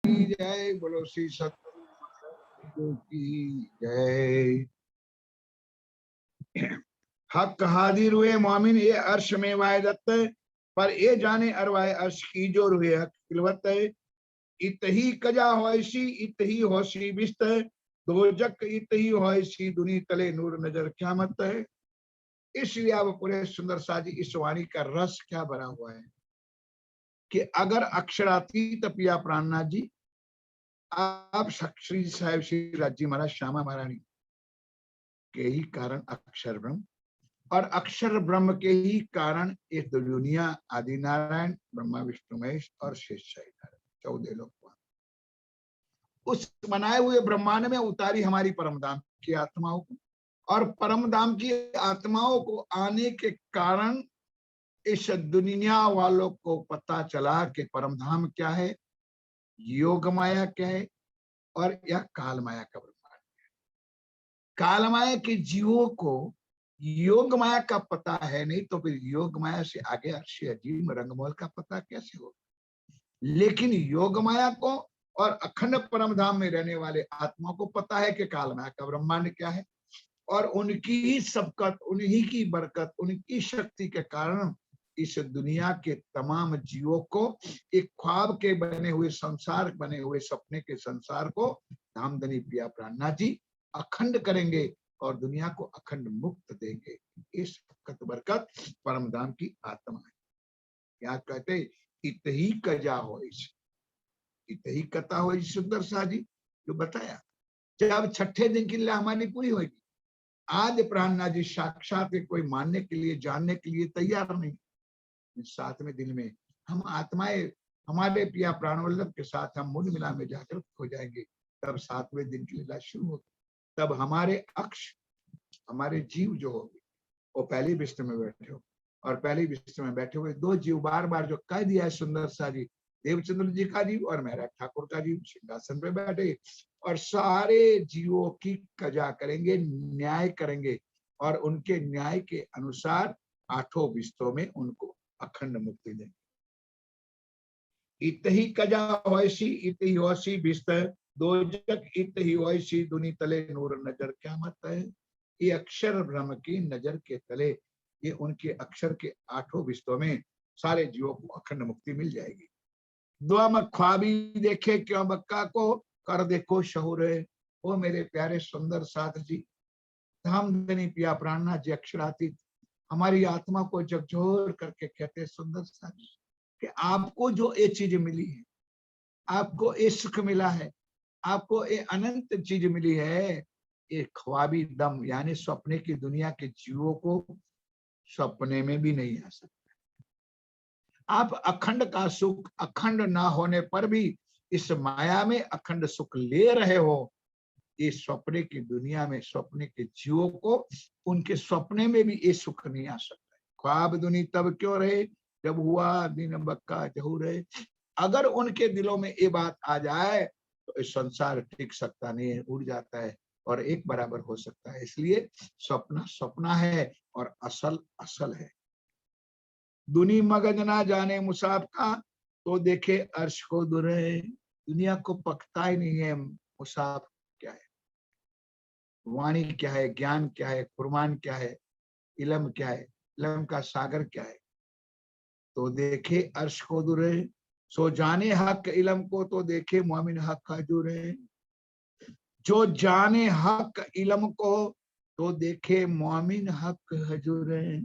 जय। बोलो श्री सतगुरु की जय। हक हाजिर हुए मोमिन ये अर्श में वायदत पर ये जाने अरवाए अर्श की जो रुए हक किलवत इत ही कजा होइसी इत ही होसी बिस्त दो जक इत ही होइसी दुनी तले नूर नजर क्या मत है। इसलिए अब पूरे सुंदर साजी इस वाणी का रस क्या भरा हुआ है कि अगर अक्षरातीत पिया प्राणनाथ जी आप श्री साहेब श्री राज्य महाराज श्यामा महारानी के ही कारण अक्षर ब्रह्म और अक्षर ब्रह्म के ही कारण ये दुनिया आदि नारायण ब्रह्मा विष्णु महेश और शेष नारायण 14 लोग उस बनाए हुए ब्रह्मांड में उतारी हमारी परमधाम की आत्माओं को और परमधाम की आत्माओं को आने के कारण इस दुनिया वालों को पता चला कि परमधाम क्या है, योग माया क्या है और यह काल माया का ब्रह्मांड है। काल माया के जीवों को योग माया का पता है नहीं तो फिर योग माया से आगे अर्शी अजीम रंगमोल का पता कैसे होगा। लेकिन योग माया को और अखंड परमधाम में रहने वाले आत्मा को पता है कि काल माया का ब्रह्मांड क्या है और उनकी ही सबकत, उन्हीं की बरकत, उनकी शक्ति के कारण इस दुनिया के तमाम जीवों को एक ख्वाब के बने हुए संसार, बने हुए सपने के संसार को धामधनी पिया प्राणनाथ जी अखंड करेंगे और दुनिया को अखंड मुक्त देंगे। इस बरकत परमधाम की आत्मा है। क्या कहते इत ही कजा हो, इत ही कथा हो। सुंदर सा जी जो बताया जब छठे दिन की लीला हमारी पूरी होगी, आज प्राणनाथ जी साक्षात कोई मानने के लिए, जानने के लिए तैयार नहीं। 7वें दिन में हम आत्माएं हमारे पिया प्राणवल्लभ के साथ हम मुंड मिला में जागृत हो जाएंगे। तब 7वें दिन की लीला शुरू होगी। तब हमारे अक्ष, हमारे जीव जो होंगे वो पहली बिस्तर में बैठे हो और पहली बिस्तर में बैठे हुए दो जीव बार बार जो कह दिया है सुंदर सा जी, देवचंद्र जी का जीव और मेरा ठाकुर का जीव सिंहासन पे बैठे और सारे जीवों की कजा करेंगे, न्याय करेंगे और उनके न्याय के अनुसार 8 बिस्तों में उनको अखंड मुक्ति देंगे। इत ही कजा होइसी इत ही होसी बिस्तर दो जग इत ही होइसी दुनी तले नूर नजर क्या मत है। ये अक्षर ब्रह्म की नजर के तले, ये उनके अक्षर के 8 बिस्तों में सारे जीवों को अखंड मुक्ति मिल जाएगी। दुआ ख्वाबी देखे क्यों बक्का को कर देखो शहुर है। वो मेरे प्यारे सुंदर साथ जी धामधनी पिया प्राणनाथ जी अक्षरातीत हमारी आत्मा को झकझोर करके कहते सुंदर साथ कि आपको जो ये चीज मिली है, आपको ये सुख मिला है, आपको ये अनंत चीज मिली है, ये ख्वाबी दम यानी सपने की दुनिया के जीवों को सपने में भी नहीं आ सकता। आप अखंड का सुख अखंड ना होने पर भी इस माया में अखंड सुख ले रहे हो। इस सपने की दुनिया में सपने के जीवों को उनके सपने में भी ये सुख नहीं आ सकता। ख्वाब दुनी तब क्यों रहे जब हुआ दिन बक्का जहू रहे। अगर उनके दिलों में ये बात आ जाए तो इस संसार टिक सकता नहीं है, उड़ जाता है और एक बराबर हो सकता है। इसलिए सपना सपना है और असल असल है। दुनी मगज ना जाने मुसाफ का तो देखे अर्श को दुरे। दुनिया को पकता ही नहीं है मुसाफ क्या है, वाणी क्या है, ज्ञान क्या है, कुर्बान क्या है, इलम क्या है, इलम का सागर क्या है। तो देखे अर्श को दुरे सो जाने हक इलम को तो देखे मोमिन हक हजूरे। जो जाने हक इलम को तो देखे मोमिन हक हजूरे।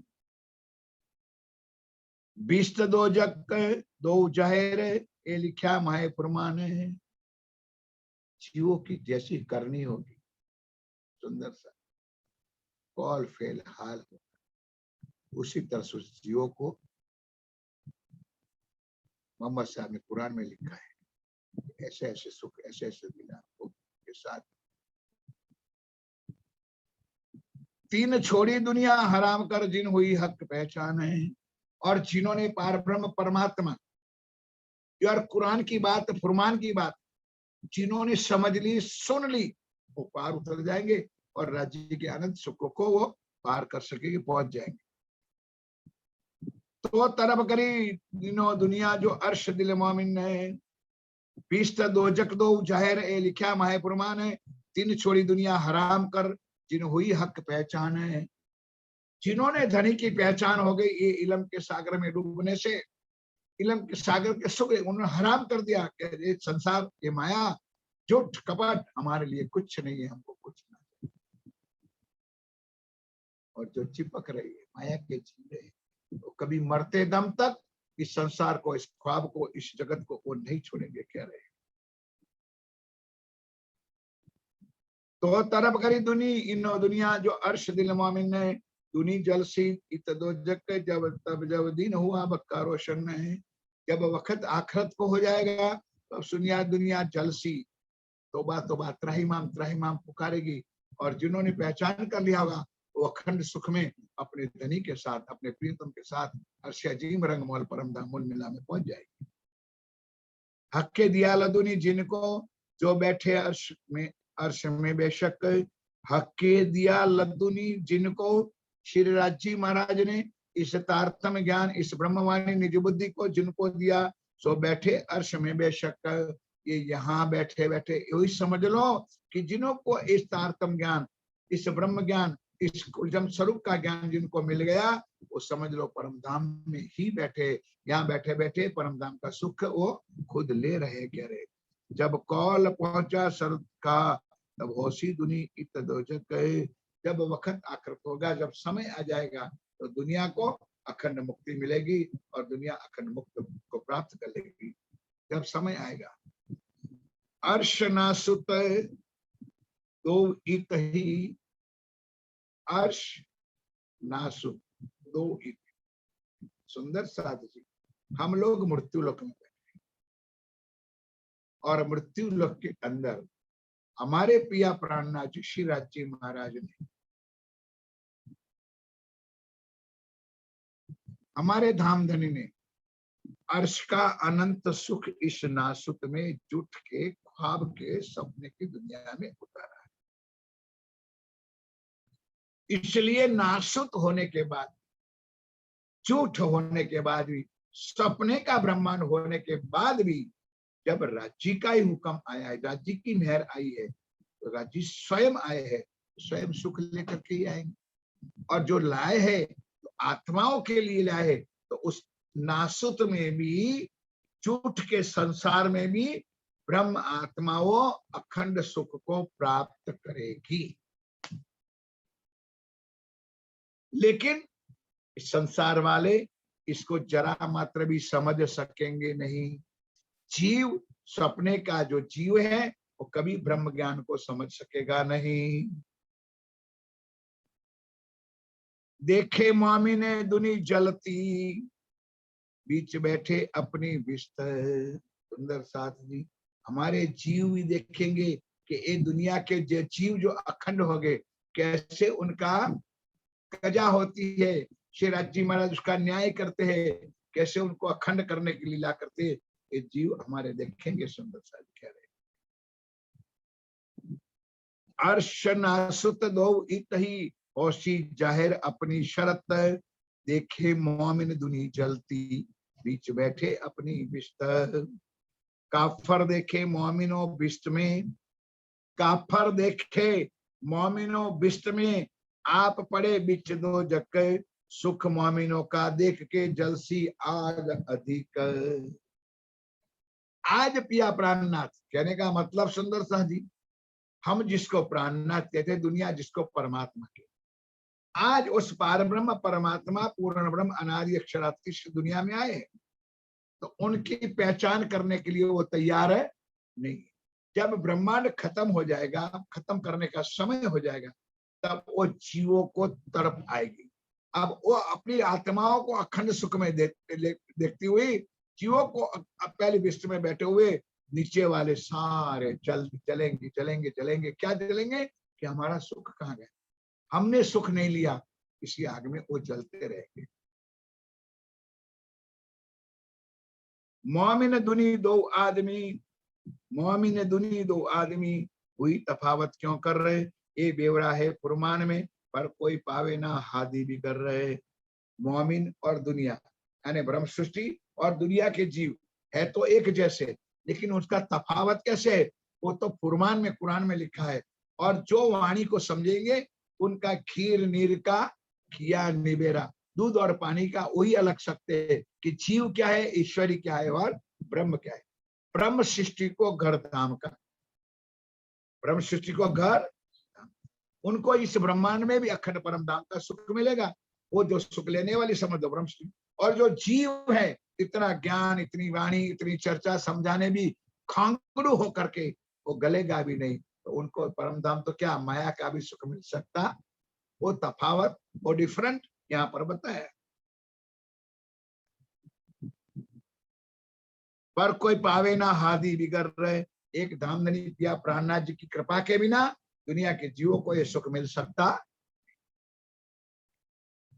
बिस्त दो जग दो जहर ये लिखा माए फरमान है। जीवों की जैसी करनी होगी सुंदर सा कॉल फेल हाल हो, उसी तरह से उस जीवों को मोहम्मद साहब ने कुरान में लिखा है ऐसे ऐसे सुख ऐसे ऐसे मिला के साथ। तीन छोड़ी दुनिया हराम कर जिन हुई हक पहचान है। और जिन्होंने पार ब्रह्म परमात्मा और कुरान की बात फरमान की बात जिन्होंने समझ ली सुन ली वो पार उतर जाएंगे और राज्य के आनंद सुखों को वो पार कर सकेंगे, पहुंच जाएंगे। तो तरफ करी दिनों दुनिया जो अर्श दिल मोमिन है बीस दोजक दो जाहिर ए लिखा माहे प्रमाण है, तीन छोड़ी दुनिया हराम कर, जिन हुई हक पहचान है। जिन्होंने धनी की पहचान हो गई ये इलम के सागर में डूबने से, इलम के सागर के सुख उन्होंने हराम कर दिया कि ये संसार, ये माया, झूठ कपट हमारे लिए कुछ नहीं है, हमको कुछ नहीं। और जो चिपक रही है माया के झीले, तो कभी मरते दम तक इस संसार को, इस ख्वाब को, इस जगत को वो नहीं छोड़ेंगे, कह रहे हैं। तो तरफ करी दुनी इनो दुनिया जो अर्श दिल मोमिन है, दुनी जलसी इत दो जग जब तब जब दिन हुआ बक्का रोशन है। जब वक्त आखरत को हो जाएगा तो सुनिया दुनिया जलसी, तोबा तोबा त्राहिमाम पुकारेगी। और जिन्होंने पहचान कर लिया होगा वो अखंड सुख में अपने धनी के साथ, अपने प्रियतम के साथ अर्श अजीम रंग मोल परम धाम मूल मिला में पहुंच जाएगी। हक के दिया लदुनी जिनको जो बैठे अर्श में बेशक, हक के दिया लद्दुनी जिनको श्री राजी महाराज ने इस तारतम ज्ञान, इस ब्रह्मवाणी निज बुद्धि को जिनको दिया, सो बैठे अर्श में बेशक। ये यहाँ बैठे बैठे यही समझ लो कि जिन्हों को इस तारतम ज्ञान, इस ब्रह्म ज्ञान, इस उलझम स्वरूप का ज्ञान जिनको मिल गया, वो समझ लो परम धाम में ही बैठे, यहाँ बैठे बैठे परम धाम का सुख वो खुद ले रहे, कह रहे। जब कौल पहुंचा सर का तब होशी दुनी इत दोजक कहे। जब वक्त आखिरत होगा, जब समय आ जाएगा तो दुनिया को अखंड मुक्ति मिलेगी और दुनिया अखंड मुक्त को प्राप्त कर लेगी, जब समय आएगा। अर्श नासुत दो इत ही, अर्श नासुत दो इत। सुंदर साध जी, हम लोग मृत्यु लोक में बैठे और मृत्यु लोक के अंदर हमारे पिया प्राणनाथ जी श्री राजी महाराज ने, हमारे धामधनी ने अर्श का अनंत सुख इस नासुत में जुट के ख्वाब के सपने की दुनिया में उतारा है। इसलिए नासुत होने के बाद, झूठ होने के बाद भी, सपने का ब्रह्मांड होने के बाद भी, जब राज्य का ही हुक्म आया है, राज्य की मेहर आई है, तो राज्य स्वयं आए हैं, स्वयं सुख लेकर के ही आएंगे। और जो लाए है तो आत्माओं के लिए लाए है, तो उस नासुत में भी, झूठ के संसार में भी ब्रह्म आत्माओं अखंड सुख को प्राप्त करेगी। लेकिन इस संसार वाले इसको जरा मात्र भी समझ सकेंगे नहीं। जीव, सपने का जो जीव है वो कभी ब्रह्म ज्ञान को समझ सकेगा नहीं। देखे मामी ने दुनी जलती, बीच बैठे अपनी बिस्तर। सुंदर साथ जी, हमारे जीव भी देखेंगे कि ये दुनिया के जीव जो अखंड हो गए, कैसे उनका कजा होती है। श्री राजी महाराज उसका न्याय करते हैं, कैसे उनको अखंड करने की लीला करते हैं, ये जीव हमारे देखेंगे। सुंदर साथ कह रहे, अर्श नासुत दो इत ही होशी जाहिर अपनी शरत, देखे मोमिन दुनी जलती, बीच बैठे अपनी बिस्तर। काफर देखे मोमिनो बिस्त में, काफर देखे मोमिनो बिस्त में, आप पड़े बिच दो जक, सुख मोमिनो का देख के जलसी आज अधिक। आज पिया प्राणनाथ कहने का मतलब सुंदर सा जी, हम जिसको प्राणनाथ कहते, दुनिया जिसको परमात्मा के, आज उस पार ब्रह्म परमात्मा पूर्ण ब्रह्म अनादि अक्षरात्मा दुनिया में आए, तो उनकी पहचान करने के लिए वो तैयार है नहीं। जब ब्रह्मांड खत्म हो जाएगा, खत्म करने का समय हो जाएगा, तब वो जीवों को तरफ आएगी। अब वो अपनी आत्माओं को अखंड सुख में देखती हुई, जीवों को पहले विश्व में बैठे हुए नीचे वाले सारे चलेंगे चलेंगे चलेंगे। क्या चलेंगे कि हमारा सुख कहाँ गया, हमने सुख नहीं लिया, इसी आग में वो जलते रहेंगे। मोमिन दुनी दो आदमी, मोमिन दुनी दो आदमी, हुई तफावत क्यों कर रहे, ये बेवड़ा है फुरमान में, पर कोई पावे ना हादी भी कर रहे। मोमिन और दुनिया यानी ब्रह्म सृष्टि और दुनिया के जीव है तो एक जैसे, लेकिन उसका तफावत कैसे है वो तो फुरमान में, कुरान में लिखा है। और जो वाणी को समझेंगे उनका खीर नीर का किया निबेरा, दूध और पानी का वही अलग सकते हैं कि जीव क्या है, ईश्वरी क्या है और ब्रह्म क्या है। ब्रह्म सृष्टि को घर धाम का, ब्रह्म सृष्टि को घर, उनको इस ब्रह्मांड में भी अखंड परम धाम का सुख मिलेगा। वो जो सुख लेने वाली समझ दो ब्रह्म सृष्टि। और जो जीव है इतना ज्ञान, इतनी वाणी, इतनी चर्चा समझाने भी खांगड़ू होकर के वो गलेगा भी नहीं, तो उनको परम धाम तो क्या माया का भी सुख मिल सकता। वो तफावत, वो डिफरेंट यहाँ पर बताया। पर कोई पावे ना हादी बिगड़ रहे, एक धामधनी पिया प्राणनाथ जी की कृपा के बिना दुनिया के जीवों को ये सुख मिल सकता।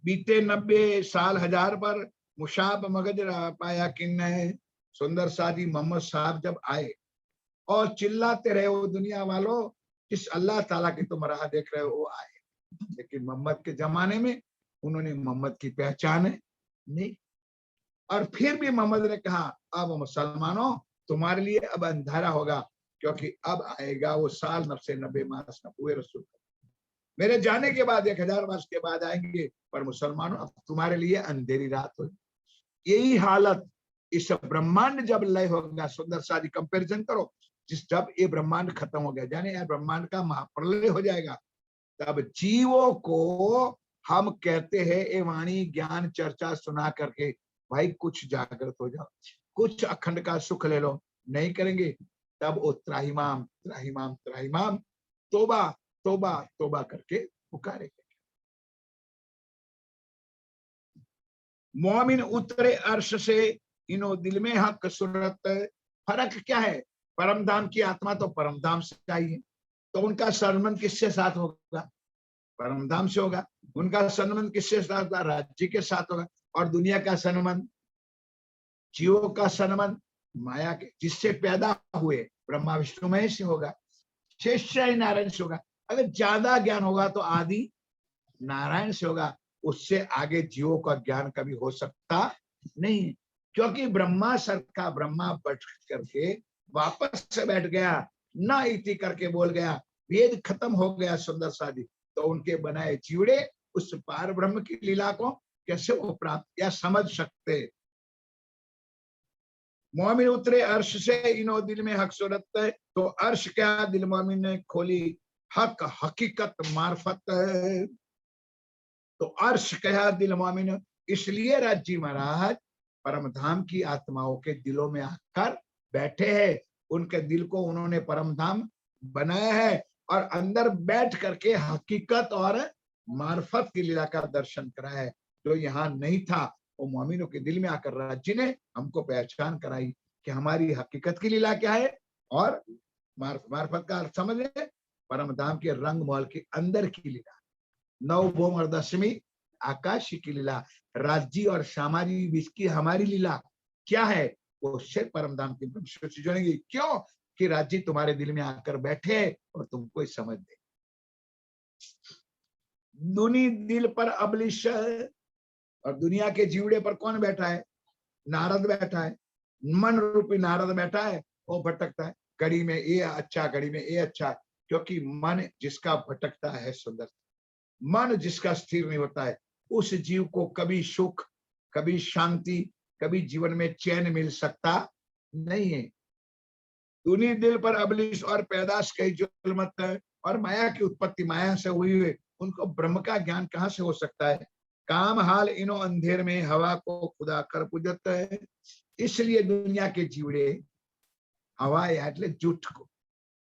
बीते 90 साल हजार पर मुशाब मगज पाया किन्ने, सुंदर सादी मोहम्मद साहब जब आए और चिल्लाते रहे वो दुनिया वालों, जिस अल्लाह ताला की तुम राह देख रहे हो वो आए। लेकिन मोहम्मद के जमाने में उन्होंने मोहम्मद की पहचान नहीं। और फिर भी मोहम्मद ने कहा अब मुसलमानों तुम्हारे लिए अब अंधारा होगा, क्योंकि अब आएगा वो साल 90 मास न हुए रसूल, मेरे जाने के बाद 1000 वर्ष के बाद आएंगे, पर मुसलमानों अब तुम्हारे लिए अंधेरी रात होगी। यही हालत इस ब्रह्मांड जब लय होगा, सुंदर सारी कंपैरिजन करो, जिस जब ये ब्रह्मांड खत्म हो गया, जाने यार ब्रह्मांड का महाप्रलय हो जाएगा, तब जीवों को हम कहते हैं ये वाणी ज्ञान चर्चा सुना करके भाई कुछ जागृत हो जाओ, कुछ अखंड का सुख ले लो, नहीं करेंगे तब वो त्राहिमाम त्राहिमाम त्राहिमाम तोबा तोबा तोबा करके पुकारेंगे। मोमिन उतरे अर्श से इनो दिल में हक सुरत, फर्क क्या है, परमधाम की आत्मा तो परमधाम से चाहिए, तो उनका संबंध किससे साथ होगा, परमधाम से होगा। उनका संबंध किससे साथ होगा, राज्य के साथ होगा। और दुनिया का संबंध, जीवों का संबंध माया के, जिससे पैदा हुए ब्रह्मा विष्णु महेश से होगा, शेष नारायण से होगा। अगर ज्यादा ज्ञान होगा तो आदि नारायण से होगा, उससे आगे जीवों का ज्ञान कभी हो सकता नहीं, क्योंकि ब्रह्मा सर का ब्रह्मा बैठ करके वापस से बैठ गया, ना इति करके बोल गया, वेद खत्म हो गया सुंदर सादी, तो उनके बनाए जीवड़े उस पार ब्रह्म की लीला को कैसे वो प्राप्त या समझ सकते। मोमिन उतरे अर्श से इनो दिल में हक सूरत है, तो अर्श क्या दिल मोमिन ने खोली, हक हकीकत मार्फत है। तो अर्श कहा दिल मोमिन, इसलिए राजी महाराज परम धाम की आत्माओं के दिलों में आकर बैठे हैं, उनके दिल को उन्होंने परम धाम बनाया है और अंदर बैठ करके हकीकत और मार्फत की लीला का दर्शन कराया है। जो यहाँ नहीं था वो मोमिनों के दिल में आकर राज्य ने हमको पहचान कराई कि हमारी हकीकत की लीला क्या है और मार्फत का अर्थ समझ ले, परम धाम के रंग महल के अंदर की लीला, नव भौम और दशमी आकाश की लीला, राज्य और सामाजिक बीच की हमारी लीला क्या है, वो सिर्फ परमधाम की ब्रह्म से जुड़ेंगी। क्यों कि राज्य तुम्हारे दिल में आकर बैठे और तुमको समझ दे। दुनी दिल पर अबलिश, और दुनिया के जीवड़े पर कौन बैठा है, नारद बैठा है, मन रूपी नारद बैठा है, वो भटकता है, घड़ी में ये अच्छा घड़ी में ये अच्छा, क्योंकि मन जिसका भटकता है सुंदर, मन जिसका स्थिर नहीं होता है, उस जीव को कभी सुख, कभी शांति, कभी जीवन में चैन मिल सकता नहीं है। दुनी दिल पर अबलिश और पैदाश कई जुल्मत है, और माया की उत्पत्ति माया से हुई है, उनको ब्रह्म का ज्ञान कहां से हो सकता है। काम हाल इनो अंधेर में हवा को खुदा कर पूजत है, इसलिए दुनिया के जीवड़े हवा या झूठ को,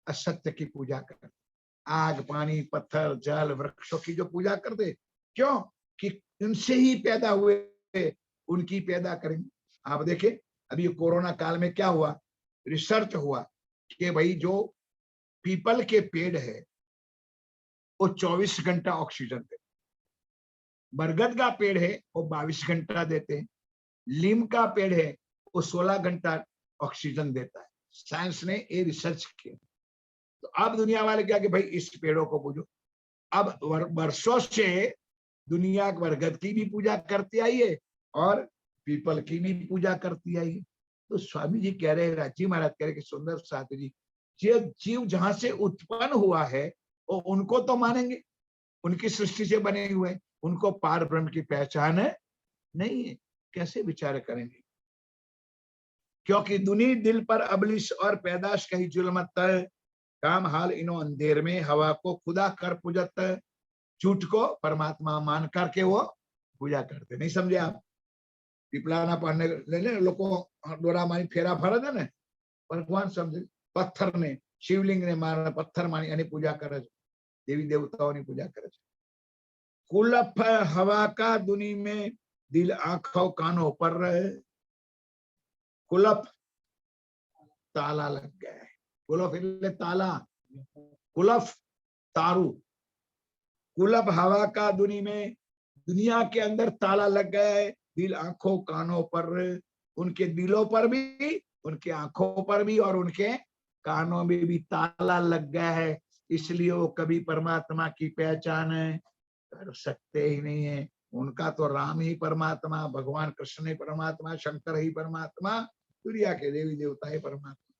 असत्य की पूजा करते, आग पानी पत्थर जल वृक्षों की जो पूजा करते, क्यों कि उनसे ही पैदा हुए, उनकी पैदा करेंगे। आप देखें अभी कोरोना काल में क्या हुआ, रिसर्च हुआ कि भाई जो पीपल के पेड़ है वो 24 घंटा ऑक्सीजन देते, बरगद का पेड़ है वो 22 घंटा देते हैं, नीम का पेड़ है वो 16 घंटा ऑक्सीजन देता है। साइंस ने ये रिसर्च किया। तो अब दुनिया वाले क्या कि भाई इस पेड़ों को पूजो। अब वर्षों से दुनिया बरगद की भी पूजा करती आई है और पीपल की भी पूजा करती आई है। तो स्वामी जी कह रहे, राजी महाराज कह रहे कि सुंदर साथ जी, ये जीव जहां से उत्पन्न हुआ है वो उनको तो मानेंगे, उनकी सृष्टि से बने हुए, उनको पार ब्रह्म की पहचान है नहीं है, कैसे विचार करेंगे? क्योंकि दुनी दिल पर अबलिश और पैदाश कही जुल्मत, काम हाल इनो अंधेर में हवा को खुदा कर पूजत, झूठ को परमात्मा मान करके वो पूजा करते। नहीं समझे आप? पीपलाना पढ़ने ले लोग डोरा मानी फेरा फरे है ने, भगवान समझे पत्थर ने शिवलिंग ने मारा पत्थर मानी एनी पूजा करे, देवी देवताओं की पूजा करे। कुलफ हवा का दुनी में दिल आंखों कानों पर रहे, कुलफ ताला लग गया है। कुलफ એટલે ताला, कुलफ तारू, कुलफ हवा का दुनी में दुनिया के अंदर ताला लग गया है, दिल आंखों कानों पर, उनके दिलों पर भी, उनके आंखों पर भी और उनके कानों में भी ताला लग गया है, इसलिए वो कभी परमात्मा की पहचान कर सकते ही नहीं है। उनका तो राम ही परमात्मा, भगवान कृष्ण ही परमात्मा, शंकर ही परमात्मा, दुनिया के देवी देवता ही परमात्मा,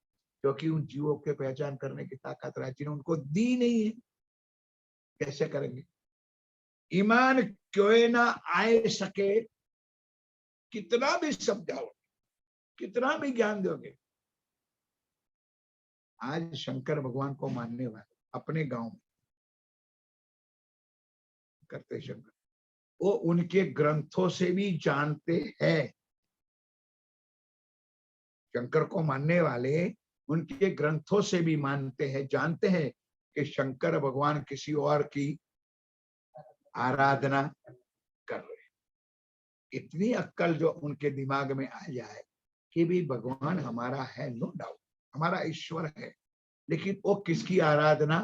क्योंकि उन जीवों के पहचान करने की ताकत राजी ने उनको दी नहीं है। कैसे करेंगे? ईमान क्यों ना आए सके, कितना भी समझाओ, कितना भी ज्ञान दोगे, आज शंकर भगवान को मानने वाले अपने गांव में करते शंकर, वो उनके ग्रंथों से भी जानते हैं। शंकर को मानने वाले उनके ग्रंथों से भी मानते हैं, जानते हैं कि शंकर भगवान किसी और की आराधना कर रहे। इतनी अक्कल जो उनके दिमाग में आ जाए कि भी भगवान हमारा है, नो डाउट हमारा ईश्वर है, लेकिन वो किसकी आराधना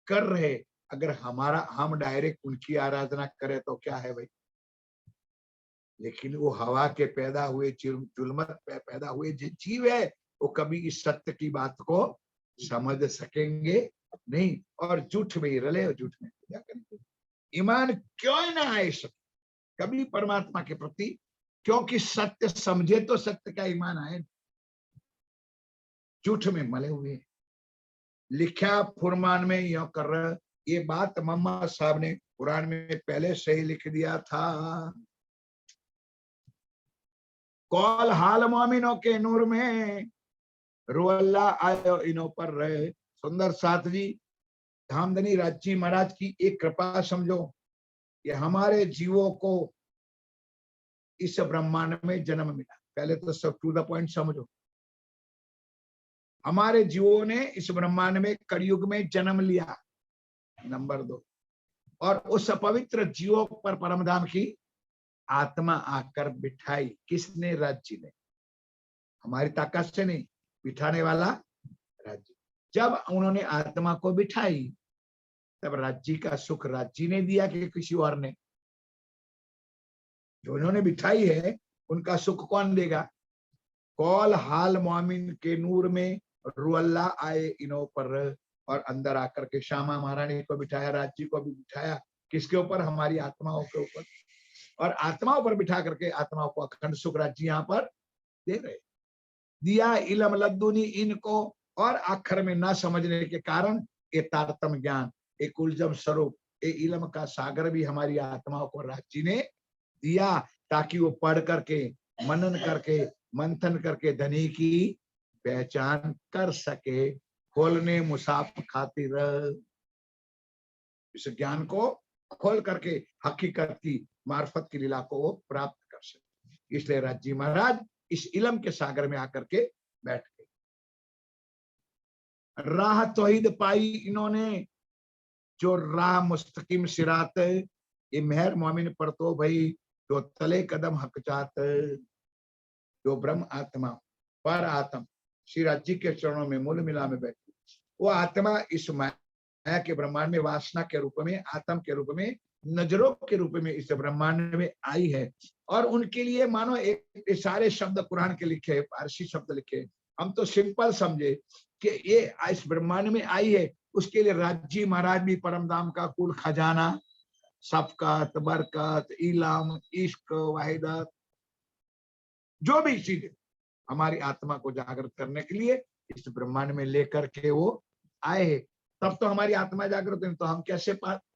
कर रहे? अगर हम डायरेक्ट उनकी आराधना करें तो क्या है भाई? लेकिन वो हवा के पैदा हुए जुल्मत पे पैदा हुए जो जीव है, वो कभी इस सत्य की बात को समझ सकेंगे नहीं, और झूठ में ही रले और झूठ में पूजा करेंगे। ईमान क्यों ना आए सके कभी परमात्मा के प्रति, क्योंकि सत्य समझे तो सत्य का ईमान आए, झूठ में मले हुए। लिखा फुरमान में यो कर रहा, ये बात मम्मा साहब ने कुरान में पहले से ही लिख दिया था। कौल हाल मोमिनों के नूर में रुअल्ला आयो इनो पर रहे। सुंदर साथ जी, धामधनी राजी महाराज की एक कृपा समझो कि हमारे जीवों को इस ब्रह्मांड में जन्म मिला। पहले तो सब टू द पॉइंट समझो, हमारे जीवों ने इस ब्रह्मांड में कलयुग में जन्म लिया, नंबर 2, और उस पवित्र जीवों पर परमधाम की आत्मा आकर बिठाई। किसने? राज्य ने, हमारी ताकत से नहीं, बिठाने वाला राज्य। जब उन्होंने आत्मा को बिठाई तब राज्य का सुख राज्य ने दिया कि किसी और ने? जो उन्होंने बिठाई है उनका सुख कौन देगा? कौल हाल मोमिन के नूर में रुअल्ला आए इनो पर, और अंदर आकर के श्यामा महारानी को बिठाया, राज्य को भी बिठाया। किसके ऊपर? हमारी आत्माओं के ऊपर, और आत्माओं पर बिठा करके आत्माओं को अखंड सुख राज्य यहाँ पर दे रहे। दिया इलम लद्दुनी इनको, और अक्षर में न समझने के कारण ये तारतम ज्ञान, एक उलझम स्वरूप, ये इलम का सागर भी हमारी आत्माओं को राज्य ने दिया, ताकि वो पढ़ करके मनन करके मंथन करके धनी की पहचान कर सके। खोलने मुसाफ खातिर, इस ज्ञान को खोल करके हकीकत की मार्फत की लीला को वो प्राप्त कर सके। इसलिए राज्य महाराज इस इलम के सागर में आकर के बैठ गए। राह तौहीद पाई इन्होंने, जो राह मुस्तकिम सिरात, ये मेहर मोमिन पर तो भाई जो तले कदम हक जात, जो ब्रह्म आत्मा पर आत्म श्री राज्य के चरणों में मूल मिला में बैठी, वो आत्मा इस माया के ब्रह्मांड में वासना के रूप में, आत्म के रूप में, नजरों के रूप में इस ब्रह्मांड में आई है। और उनके लिए मानो एक सारे शब्द कुरान के लिखे, फारसी शब्द लिखे, हम तो सिंपल समझे कि ये इस ब्रह्मांड में आई है। उसके लिए राज्य महाराज भी परमधाम का कुल खजाना, शफकत, बरकत, इलम, इश्क, वाहिदत, जो भी चीजें हमारी आत्मा को जागृत करने के लिए इस ब्रह्मांड में लेकर के वो आए। तब तो हमारी आत्मा जागृत है, तो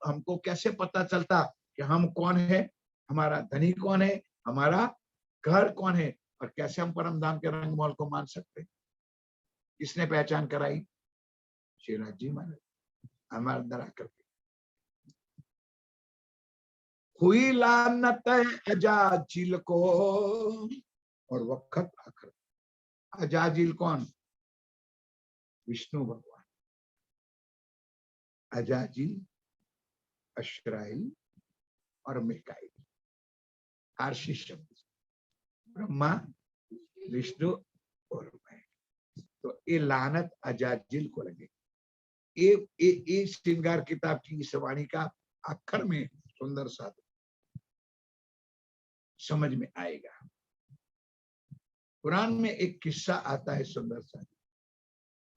हमको कैसे पता चलता कि हम कौन है, हमारा धनी कौन है, हमारा घर कौन है, और कैसे हम परम धाम के रंगमहल को मान सकते? किसने पहचान कराई? श्रीनाथ जी महाराज हमारे अंदर आकर के। हुई लानत अजाजिल को, और वक्त आकर। अजाजिल कौन? विष्णु भगवान। अजाजिल, अश्राइल और मिकाइल, आरशी शब्द, ब्रह्मा, विष्णु और मैं। तो ये लानत अजाजिल को लगे। ये श्रृंगार किताब की इस वाणी का अक्षर में सुंदर सा समझ में आएगा। कुरान में एक किस्सा आता है सुंदर सा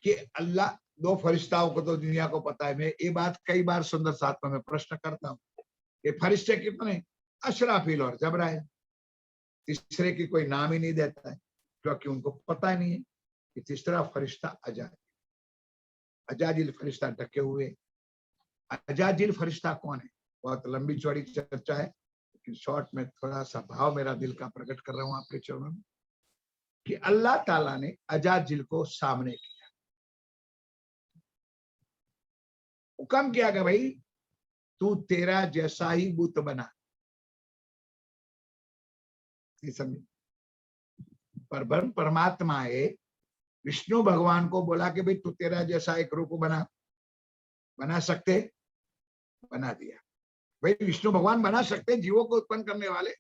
कि अल्लाह, दो फरिश्ताओं को तो दुनिया को पता है, मैं ये बात कई बार सुंदर साथ में प्रश्न करता हूँ, ये फरिश्ते कितने? अशराफील और जबराइल। तीसरे की कोई नाम ही नहीं देता है, क्योंकि उनको पता ही नहीं है कि तीसरा फरिश्ता अजाजिल। अजाजिल फरिश्ता ढके हुए। अजाजिल फरिश्ता कौन है? बहुत लंबी चौड़ी चर्चा है, लेकिन शॉर्ट में थोड़ा सा भाव मेरा दिल का प्रकट कर रहा हूं आपके चरणों में, कि अल्लाह ताला ने अजाजिल को सामने किया, हुक्म किया कि भाई तू तेरा जैसा ही बुत बना। समझे? पर ब्रह्म परमात्मा है, विष्णु भगवान को बोला कि भाई तू तेरा जैसा एक रूप बना सकते? बना दिया। भाई विष्णु भगवान बना सकते, जीवों को उत्पन्न करने वाले।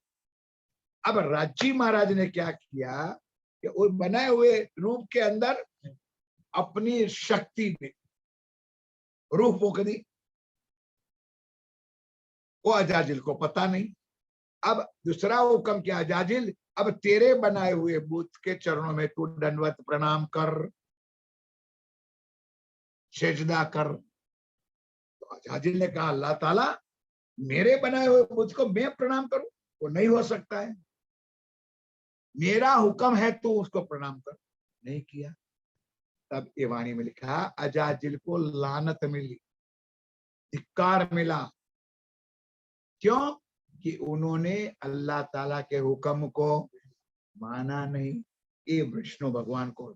अब राजी महाराज ने क्या किया कि उस बनाए हुए रूप के अंदर अपनी शक्ति में रूह फूंक दी। वो अजाजिल को पता नहीं। अब दूसरा हुक्म क्या? अजाजिल, अब तेरे बनाए हुए बुत के चरणों में तू दंडवत प्रणाम कर, सेजदा कर। तो अजाजिल ने कहा अल्लाह ताला मेरे बनाए हुए बुत को मैं प्रणाम करूं? वो नहीं हो सकता है, मेरा हुक्म है तू उसको प्रणाम कर। नहीं किया। तब ये वाणी में लिखा अजाजिल को लानत मिली, धिक्कार मिला। क्यों? कि उन्होंने अल्लाह ताला के हुक्म को माना नहीं। ये विष्णु भगवान को,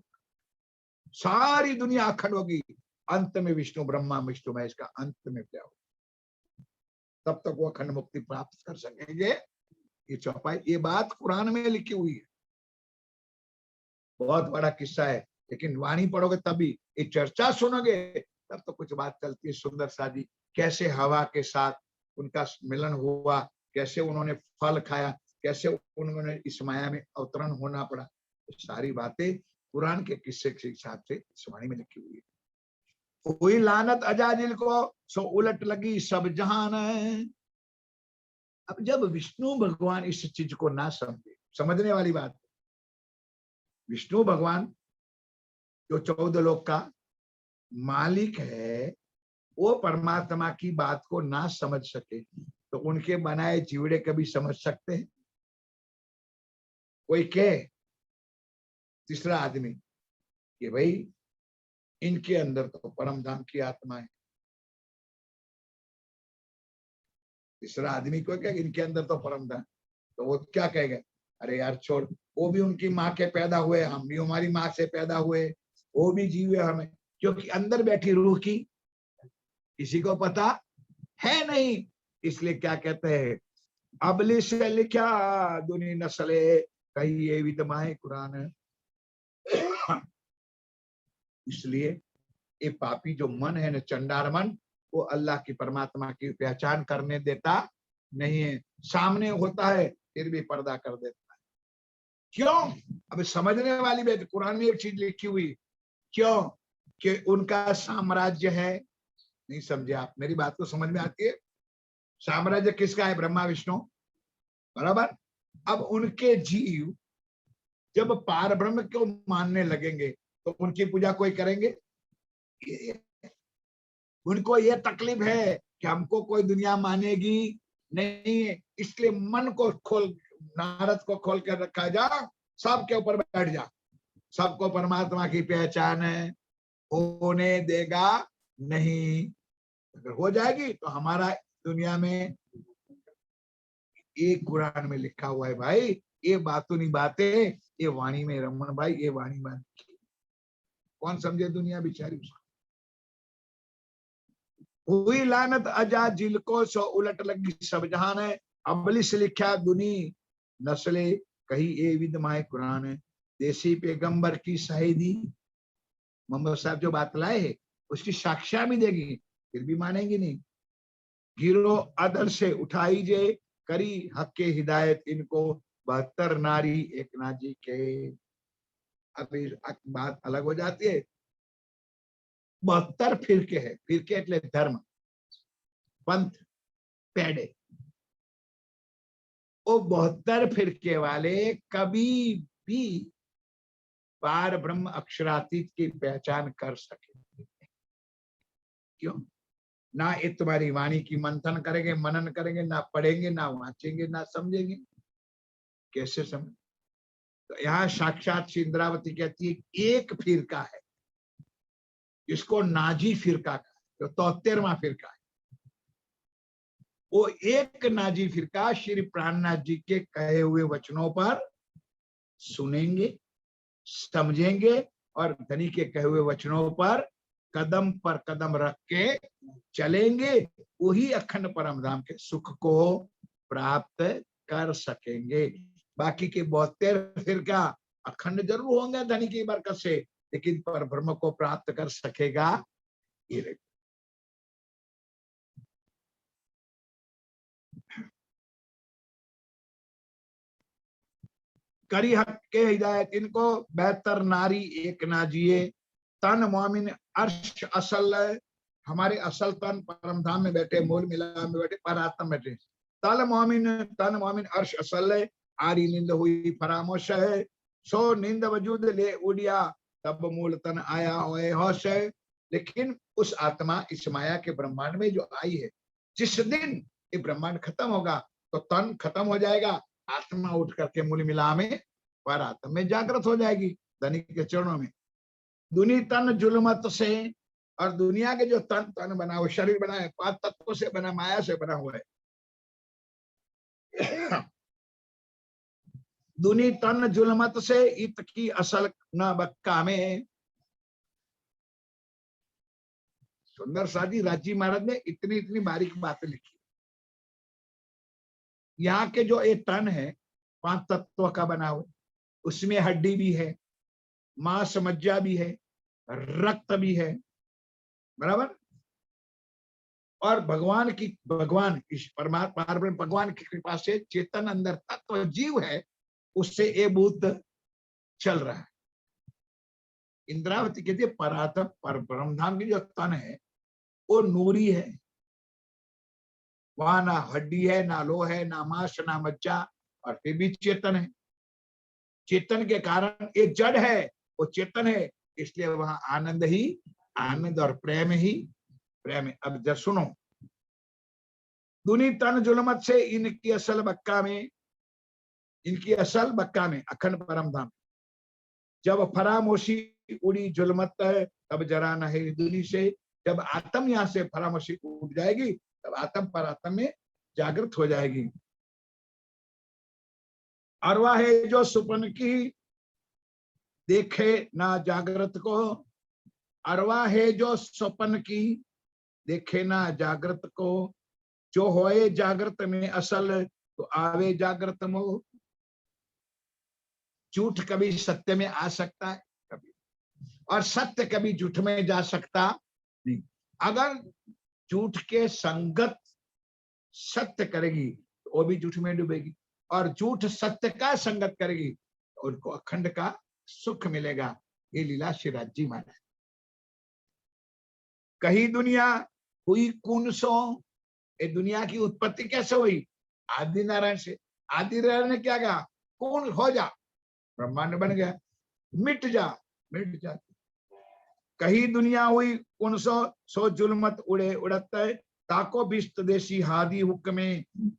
सारी दुनिया अखंड होगी, अंत में विष्णु ब्रह्मा विष्णु महेश का अंत में क्या हो, तब तक वो अखंड मुक्ति प्राप्त कर सकेंगे। ये चौपाई, ये बात कुरान में लिखी हुई है। बहुत बड़ा किस्सा है, लेकिन वाणी पढ़ोगे तभी, ये चर्चा सुनोगे तब तो कुछ बात चलती है सुंदर सादी। कैसे हवा के साथ उनका मिलन हुआ, कैसे उन्होंने फल खाया, कैसे उन्होंने इस माया में अवतरण होना पड़ा, सारी बातें कुरान के किस्से के हिसाब से इस वाणी में लिखी हुई है। हुई लानत अजाजिल को, सो उलट लगी सब जहान। अब जब विष्णु भगवान इस चीज को ना समझे, समझने वाली बात, विष्णु भगवान जो 14 लोक का मालिक है, वो परमात्मा की बात को ना समझ सके तो उनके बनाए जीवड़े कभी समझ सकते हैं? कोई कहे तीसरा आदमी कि भाई इनके अंदर तो परम धाम की आत्मा है, तीसरा आदमी को क्या इनके अंदर तो परम धाम, तो वो क्या कहेगा? अरे यार छोड़, वो भी उनकी माँ के पैदा हुए, हम भी हमारी माँ से पैदा हुए, वो भी जीवे हमें, क्योंकि अंदर बैठी रूह की किसी को पता है नहीं। इसलिए क्या कहते हैं, अबली से लिखा दुनी नस्ले कही ये वितमाए कुरान है। इसलिए ये पापी जो मन है ना, चंडार मन, वो अल्लाह की परमात्मा की पहचान करने देता नहीं है। सामने होता है फिर भी पर्दा कर देता है। क्यों? अब समझने वाली बात, कुरान में एक चीज लिखी हुई, क्यों? कि उनका साम्राज्य है। नहीं समझे आप? मेरी बात तो समझ में आती है? साम्राज्य किसका है? ब्रह्मा विष्णु, बराबर। अब उनके जीव जब पार ब्रह्म को मानने लगेंगे तो उनकी पूजा कोई करेंगे? उनको ये तकलीफ है कि हमको कोई दुनिया मानेगी नहीं, इसलिए मन को खोल, नारद को खोल कर रखा जा, सबके ऊपर बैठ जा, सबको परमात्मा की पहचान है, होने देगा नहीं। अगर हो जाएगी तो हमारा दुनिया में एक कुरान में लिखा हुआ है भाई, ये बातों नहीं बातें, ये वाणी में रमन भाई, ये वाणी में कौन समझे दुनिया बेचारी। हुई लानत अजा जिल को सो उलट लगी सब जहान है, अबलिस लिखा दुनी नस्ले कही ए विद माए कुरान है। देसी पैगंबर की शहीदी, मोहम्मद साहब जो बात लाए है उसकी साक्ष्य भी देगी, फिर भी मानेंगे नहीं। गिरो अदल से उठाई जे करी हक के हिदायत इनको, 72 नारी एक नाजी के। अभी बात अलग हो जाती है। 72 फिरके है, फिरके એટલે धर्म, पंथ, पेड़े। वो 72 फिरके वाले कभी भी पार ब्रह्म अक्षरातीत की पहचान कर सके। क्यों? ना ये तुम्हारी वाणी की मंथन करेंगे, मनन करेंगे, ना पढ़ेंगे, ना वांचेंगे, ना समझेंगे, कैसे समझ। तो यहाँ साक्षात श्री इंद्रावती कहती है एक फिरका है, इसको नाजी फिरका का, जो 73वां फिरका है। वो एक नाजी फिरका श्री प्राणनाथ जी के कहे हुए वचनों पर सुनेंगे, समझेंगे और धनी के कहे हुए वचनों पर कदम रख के चलेंगे, वही अखंड परम धाम के सुख को प्राप्त कर सकेंगे। बाकी के 72 फिरका अखंड जरूर होंगे धनी की बरकत से, लेकिन पर ब्रह्म को प्राप्त कर सकेगा ये। करी हक के हिदायत इनको, 72 नारी एक ना जिए। तन मोमिन अर्श असल, हमारे असल तन परम धाम में बैठे, मूल मिलाप में बैठे, परात्म बैठे। तन मोमिन अर्श असल, आरी नींद हुई फरामोश है। सो नींद वजूद ले उड़िया, तब मूल तन आया होए होश है। लेकिन उस आत्मा इस माया के ब्रह्मांड में जो आई है, जिस दिन ये ब्रह्मांड खत्म होगा तो तन खत्म हो जाएगा, आत्मा उठ करके मूल मिला में पर आत्मा में जागृत हो जाएगी धनी के चरणों में। दुनी तन जुल्मत से, और दुनिया के जो तन बना हुआ शरीर बना है 5 तत्वों से बना, माया से बना हुआ है। दुनी तन जुल्मत से इत की असल न बक्का में। सुंदर साजी राजी महाराज ने इतनी इतनी बारीक बातें लिखी। यहाँ के जो ये तन है 5 तत्वों का बना हुआ, उसमें हड्डी भी है, मांस मज्जा भी है, रक्त भी है, बराबर। और भगवान इस परमात्मा भगवान की कृपा से चेतन अंदर तत्व जीव है, उससे ये बुद्ध चल रहा है। इंद्रावती कहती है परात्म पर ब्रह्मधाम की जो तन है वो नूरी है, वहां ना हड्डी है, ना लोह है, ना मांस, ना मज्जा, और फिर भी चेतन है। चेतन के कारण ये जड़ है, वो चेतन है, इसलिए वहां आनंद ही आनंद और प्रेम ही प्रेम है। अब जब सुनो, दुनी तन जुलमत से इनकी असल बक्का में, इनकी असल बक्का में अखंड परम धाम, जब फरामोशी उड़ी जुलमत है तब जरा न है दुनी से। जब आत्म यहां से फरामोशी उठ जाएगी तब आत्म पर आत्म में जागृत हो जाएगी। अरवा है जो सुपन की देखे ना जागृत को, अरवा है जो स्वपन की देखे ना जागृत को। जो होए जागृत में असल तो आवे जागृत मोह। झूठ कभी सत्य में आ सकता है कभी, और सत्य कभी झूठ में जा सकता नहीं। अगर झूठ के संगत सत्य करेगी तो वो भी झूठ में डूबेगी, और झूठ सत्य का संगत करेगी तो उनको अखंड का सुख मिलेगा। ये लीला श्रीराज जी महाराज। कही दुनिया हुई कौन सो, ये दुनिया की उत्पत्ति कैसे हुई? आदि नारायण से। आदि नारायण ने क्या कहा? कौन हो जा, ब्रह्मांड बन गया, मिट जा। कही दुनिया हुई कौन सो जुल्मत उड़े उड़त, ताको बिस्त देशी हादी हुक्म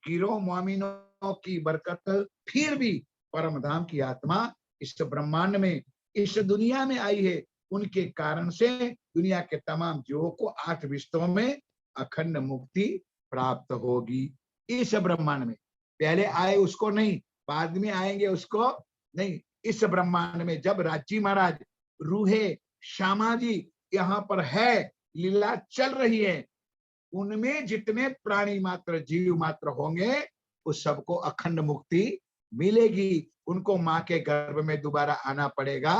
गिरो मोमिनों की बरकत। फिर भी परम धाम की आत्मा इस ब्रह्मांड में इस दुनिया में आई है, उनके कारण से दुनिया के तमाम जीवों को 8 विश्वों में अखंड मुक्ति प्राप्त होगी। इस ब्रह्मांड में पहले आए उसको नहीं, बाद में आएंगे उसको नहीं। इस ब्रह्मांड में जब राजी महाराज, रूहे, श्यामा जी यहाँ पर है, लीला चल रही है, उनमें जितने प्राणी मात्र, जीव मात्र होंगे, उस सबको अखंड मुक्ति मिलेगी। उनको माँ के गर्भ में दोबारा आना पड़ेगा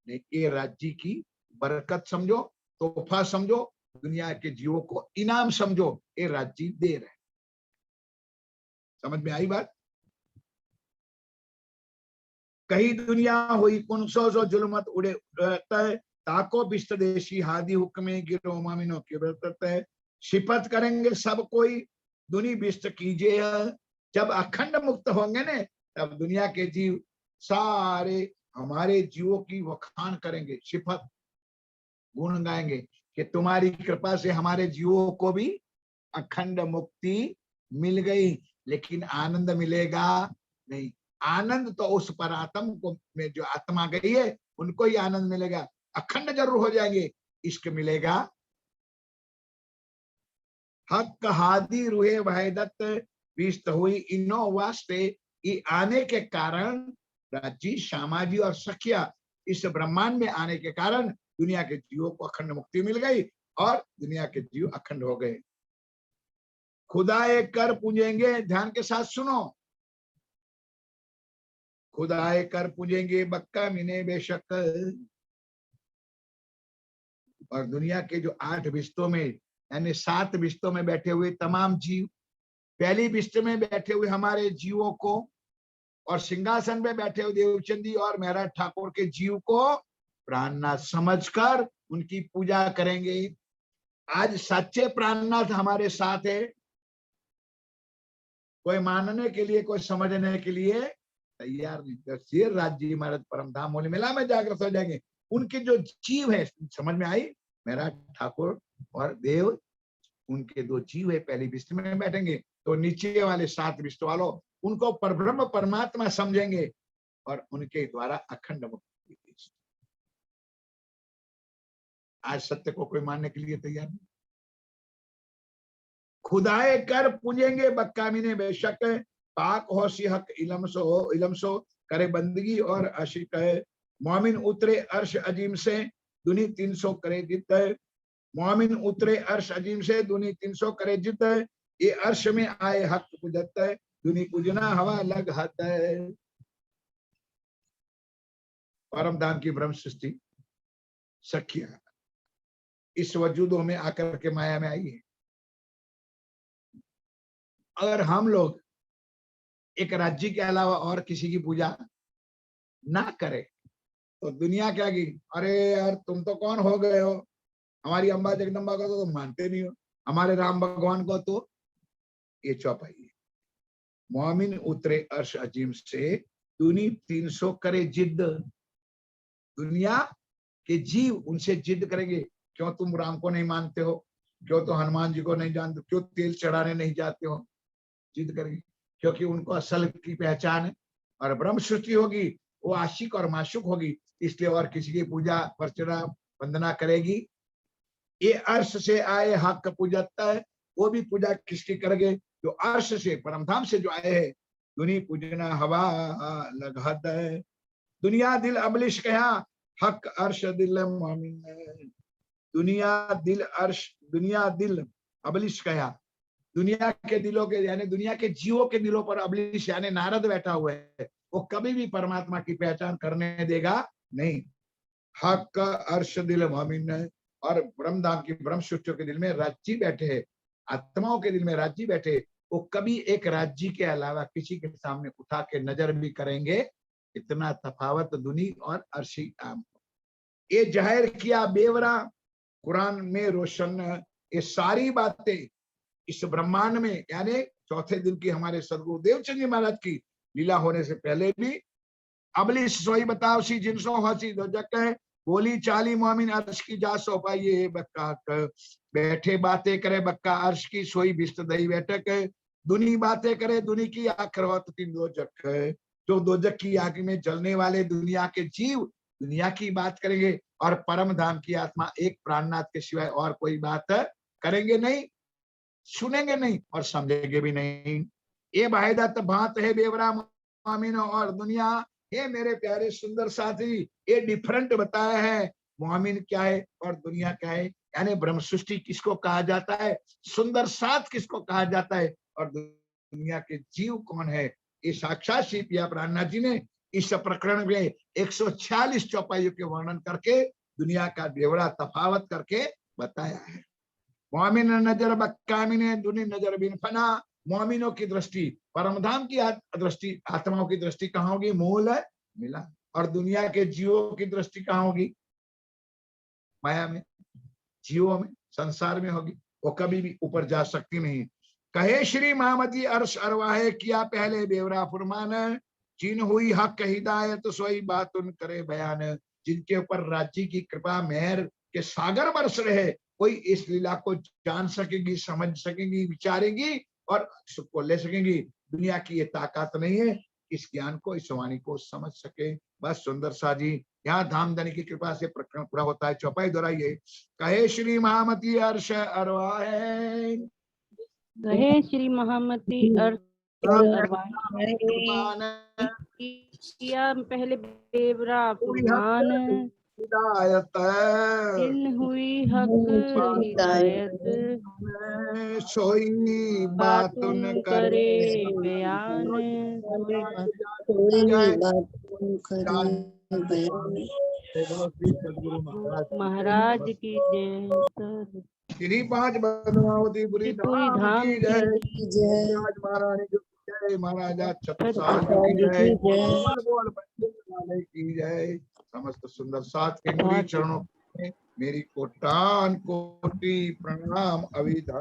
नहीं। ये राज्य की बरकत समझो, तोहफा समझो, दुनिया के जीवों को इनाम समझो, ये राज्य दे रहे। समझ में आई बात? कही दुनिया हुई कुनसो जो जुलमत उड़े ताको बिस्त देशी हादी हुक्मे गिरो मामिनो के व्रत है। शिपथ करेंगे सब कोई दुनी बिस्त कीजिए। जब अखंड मुक्त होंगे ने, तब दुनिया के जीव सारे हमारे जीवों की वखान करेंगे, शिफत गुण गाएंगे कि तुम्हारी कृपा से हमारे जीवों को भी अखंड मुक्ति मिल गई। लेकिन आनंद मिलेगा नहीं। आनंद तो उस परात्म को में जो आत्मा गई है, उनको ही आनंद मिलेगा। अखंड जरूर हो जाएंगे, इश्क मिलेगा। हक हादी रुहे वहदत विस्त हुई इनो वास्ते। ये आने के कारण राजी, श्यामा जी और सखिया इस ब्रह्मांड में आने के कारण दुनिया के जीवों को अखंड मुक्ति मिल गई और दुनिया के जीव अखंड हो गए। खुदाए कर पूजेंगे, ध्यान के साथ सुनो, खुदाए कर पूजेंगे बक्का मिने बेशक। और दुनिया के जो 8 विश्वों में, यानी 7 विश्वों में बैठे हुए तमाम जीव, पहली विश्व में बैठे हुए हमारे जीवों को, और सिंहासन में बैठे हुए देवचंदी और महाराज ठाकुर के जीव को प्राणनाथ समझकर उनकी पूजा करेंगे। आज सच्चे प्राणनाथ हमारे साथ है, कोई मानने के लिए, कोई समझने के लिए तैयार नहीं। शेर राज्य महाराज परम धाम मोली मेला में जागृत हो जाएंगे। उनके जो जीव है, समझ में आई, महाराज ठाकुर और देव, उनके 2 जीव है, पहली विश्व में बैठेंगे, तो नीचे वाले 7 विश्व वालों उनको परब्रह्म परमात्मा समझेंगे और उनके द्वारा अखंड मुक्ति। आज सत्य को कोई मानने के लिए तैयार नहीं। खुदाए कर पूजेंगे बक्कामिने बेशक। पाक हो सिहक इलमसो करे बंदगी और अशिक है। मोमिन उतरे अर्श अजीम से दुनी 300 करे जित है। मोमिन उतरे अर्श अजीम से दुनी 300 करे जित है। ये अर्श में आए हक पूजत है, दुनी पूजना हवा लग हत है। परम धाम की ब्रह्म सृष्टि सखिया इस वजूदों में आकर के माया में आई है। अगर हम लोग एक राज्य के अलावा और किसी की पूजा ना करें तो दुनिया क्या की, अरे यार तुम तो कौन हो गए हो, हमारी अम्बा जगदम्बा को तो तुम मानते नहीं हो, हमारे राम भगवान को तो। ये चौपाई है। मोमिन उतरे अर्श अजीम से दुनी 300 करे जिद। दुनिया के जीव उनसे जिद करेंगे, क्यों तुम राम को नहीं मानते हो, क्यों तो हनुमान जी को नहीं जानते, क्यों तेल चढ़ाने नहीं जाते हो, जिद करेंगे। क्योंकि उनको असल की पहचान है। और ब्रह्म सृष्टि होगी, वो आशिक और माशुक होगी, इसलिए और किसी की पूजा अर्चना वंदना करेगी। ये अर्श से आए हक पूजता है, वो भी पूजा किसकी करेंगे, जो अर्श से, परमधाम से जो आए हैं। दुनी पूजना हवा लगहत है। दुनिया दिल अबलिश कहा हक अर्श दिल मोमिन। दुनिया दिल अर्श, दुनिया दिल अबलिश कहा, दुनिया के दिलों के, यानी दुनिया के जीवों के दिलों पर अबलिश यानी नारद बैठा हुआ है, वो कभी भी परमात्मा की पहचान करने देगा नहीं। हक का अर्श दिल मोमिन है। और ब्रह्मधाम की ब्रह्म सृष्टियों के दिल में राज्य बैठे हैं, आत्माओं के दिल में राज्य बैठे, वो कभी एक राज्य के अलावा किसी के सामने उठा के नजर भी करेंगे। इतना तफावत दुनी और अर्शी आम। ये जाहिर किया बेवरा कुरान में रोशन। ये सारी बातें इस ब्रह्मांड में, यानी चौथे दिन की हमारे सदगुरु देवचंद जी महाराज की लीला होने से पहले भी अबली सोई बताओ सी जिनसो हसी दो जक है। बोली चाली मोमिन अर्श की जा सो पाइए बक्का बैठे बातें करे बक्का अर्श की सोई बिस्त दही बैठक है। दुनी बातें करे दुनी की आखिर तीन दो जक है। जो दो जक की आग में जलने वाले दुनिया के जीव दुनिया की बात करेंगे और परम धाम की आत्मा एक प्राणनाथ के सिवाय और कोई बात करेंगे नहीं, सुनेंगे नहीं और समझेंगे भी नहीं। ये वाहिदत बात है बेवरा मोमिनो और दुनिया। ये मेरे प्यारे सुंदर साथी, ये डिफरेंट बताया है मोमिन क्या है और दुनिया क्या है। यानी ब्रह्म सृष्टि किसको कहा जाता है, सुंदर साथ किसको कहा जाता है और दुनिया के जीव कौन है। ये साक्षात श्री पिया प्राणनाथ जी ने इस प्रकरण में 146 चौपाइयों के वर्णन करके दुनिया का बेवड़ा तफावत करके बताया है। मोमिन नजर बक्कामिने दुनी नजर बिन फना। मोमिनों की दृष्टि परमधाम की दृष्टि, आत्माओं की दृष्टि कहाँ होगी, मूल है मिला। और दुनिया के जीवों की दृष्टि कहाँ होगी, माया में, जीवों में, संसार में होगी। वो कभी भी ऊपर जा सकती नहीं। कहे श्री महामती अर्श अरवाहे किया पहले बेवरा फुरमान। जिन हुई हक हिदायत सोई बात उन करे बयान। जिनके ऊपर राज्य की कृपा मेहर के सागर बरस रहे, कोई इस लीला को जान सकेगी, समझ सकेगी, विचारेगी और सुख ले सकेंगी। दुनिया की ये ताकत नहीं है इस ज्ञान को, इस वाणी को समझ सके। बस सुंदर सा जी यहाँ धामधनी की कृपा से प्रकरण पूरा होता है। चौपाई दोहराइए। कहे श्री महामती अर्श अरवाहे। कहे श्री महामती अर्श अरवाहे किया पहले बेवरा फुरमान। हिदायत जिन हुई हक हिदायत सोई बातुन बातुन करे करे बयान। महाराज की जय। श्री पांच पद्मावती पुरी त्रिपुरी धाम धाम की जय। की महाराज महारानी की जय। महाराजा छत्रसाल की जय। बोल बोल बच्चे वाले की जय। समस्त सुंदर साथ के मुरी चरणों में मेरी कोटान कोटि प्रणाम अभिधा।